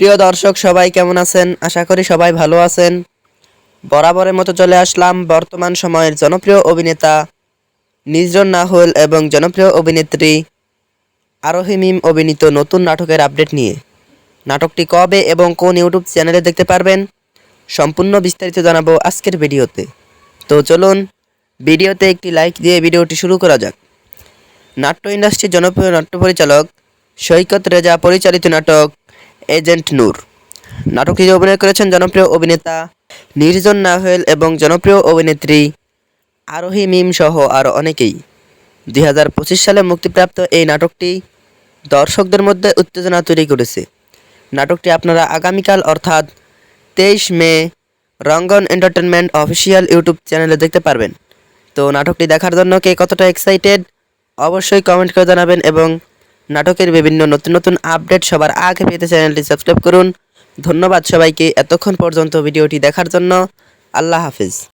প্রিয় দর্শক সবাই কেমন আছেন? আশা করি সবাই ভালো আছেন। বরাবরের মতো চলে আসলাম বর্তমান সময়ের জনপ্রিয় অভিনেতা নিজরন নাহুল এবং জনপ্রিয় অভিনেত্রী আরোহী মিম অভিনীত নতুন নাটকের আপডেট নিয়ে। নাটকটি কবে এবং কোন ইউটিউব চ্যানেলে দেখতে পারবেন সম্পূর্ণ বিস্তারিত জানাবো আজকের ভিডিওতে। তো চলুন ভিডিওতে একটি লাইক দিয়ে ভিডিওটি শুরু করা যাক। নাট্য ইন্ডাস্ট্রির জনপ্রিয় নাট্য পরিচালক সৈকত রেজা পরিচালিত নাটক এজেন্ট নূর। নাটকটিতে অভিনয় করেছেন জনপ্রিয় অভিনেতা নির্জন নাহুল এবং জনপ্রিয় অভিনেত্রী আরোহী মিম সহ আরও অনেকেই। 2025 সালে মুক্তিপ্রাপ্ত এই নাটকটি দর্শকদের মধ্যে উত্তেজনা তৈরি করেছে। নাটকটি আপনারা আগামীকাল অর্থাৎ 23 মে রঙ্গন এন্টারটেনমেন্ট অফিসিয়াল ইউটিউব চ্যানেলে দেখতে পারবেন। তো নাটকটি দেখার জন্য কে কতটা এক্সাইটেড অবশ্যই কমেন্ট করে জানাবেন এবং নাটকের বিভিন্ন নতুন নতুন আপডেট সবার আগে পেতে চ্যানেলটি সাবস্ক্রাইব করুন। ধন্যবাদ সবাইকে এতক্ষণ পর্যন্ত ভিডিওটি দেখার জন্য। আল্লাহ হাফিজ।